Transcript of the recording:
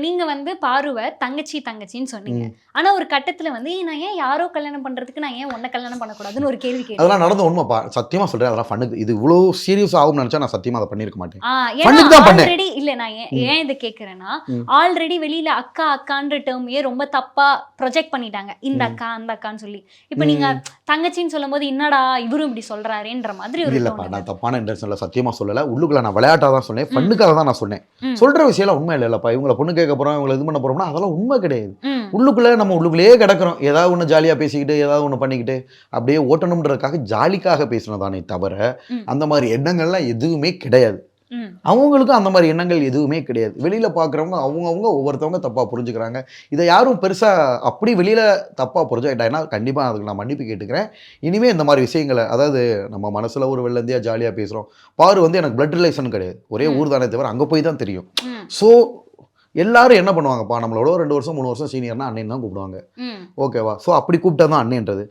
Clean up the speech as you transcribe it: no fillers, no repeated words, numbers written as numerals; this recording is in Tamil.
நீங்க வந்து பாருவ தங்கச்சின்னு சொன்னீங்க. ஆனா ஒரு கட்டத்துல வந்து நான் ஏன் யாரோ கல்யாணம் பண்றதுக்கு நான் ஏன் உன்னை கல்யாணம் பண்ணக்கூடாதுன்னு ஒரு கேள்வி கேட்டேன். அதெல்லாம் நடந்த உண்மைப்பா, சத்தியமா சொல்றேன். அதெல்லாம் ஃபன்னுக்கு. இது இவ்வளோ சீரியஸ் ஆகும்னு நினைச்சா நான் சத்தியமா அதை பண்ணியிருக்க மாட்டேன். ஏன்னா ஃபன்னுக்கு தான் பண்ணேன். ஆல்ரெடி இல்ல நான் ஏன் இதை கேட்கறேன்னா, ஆல்ரெடி வெளியில அக்கான்ற டேர்மையே ரொம்ப தப்பா ப்ரொஜெக்ட் பண்ணிட்டாங்க. இந்த அக்கா அந்த அக்கான்னு சொல்லி. இப்ப நீங்க தங்கச்சின்னு சொல்லும்போது என்னடா இவரும் இப்படி சொல்றாருன்ற மாதிரி ஒரு இல்லப்பா, நான் தப்பான இன்டென்ஷன்ல சத்தியமா சொல்லல. உள்ளுக்குள்ள நான் விளையாட்டா தான் சொன்னேன், ஃபன்னுக்காக தான் நான் சொன்னேன். சொல்ற விஷயம் உண்மை இல்லப்பா. இவங்கள பொண்ணு கேட்க போறோம், இவங்களை இது பண்ண போறோம்னா அதெல்லாம் உண்மை கிடையாது. உள்ளுக்குள்ள நம்ம உள்ளுக்குள்ளேயே கிடக்கிறோம். ஏதாவது ஒன்று ஜாலியா பேசிக்கிட்டு ஏதாவது ஒன்று பண்ணிக்கிட்டு அப்படியே ஓட்டணும்ன்றதுக்காக ஜாலிக்காக பேசினதானே தவிர அந்த மாதிரி எண்ணங்கள்லாம் எதுவுமே கிடையாது. அவங்களுக்கும் அந்த மாதிரி எண்ணங்கள் எதுவுமே கிடையாது. வெளியில பார்க்குறவங்க அவங்கவுங்க ஒவ்வொருத்தவங்க தப்பா புரிஞ்சுக்கிறாங்க. இதை யாரும் பெருசா அப்படி வெளியில தப்பா புரிஞ்சுக்கிட்டாங்கன்னா கண்டிப்பா அதுக்கு நான் மன்னிப்பு கேட்டுக்கிறேன். இனிமே இந்த மாதிரி விஷயங்களை, அதாவது நம்ம மனசுல ஒரு வெள்ளந்தியா ஜாலியா பேசுறோம். பாரு வந்து எனக்கு பிளட் ரிலேஷன் கிடையாது, ஒரே ஊர் தானே தவிர அங்க போய் தான் தெரியும். ஸோ எல்லாரும் என்ன பண்ணுவாங்கப்பா, நம்மளோட 2 வருஷம் 3 வருஷம் சீனியர்னா அண்ணன் தான் கூப்பிடுவாங்க. ஓகேவா? ஸோ அப்படி கூப்பிட்டா தான் அண்ணன்றது.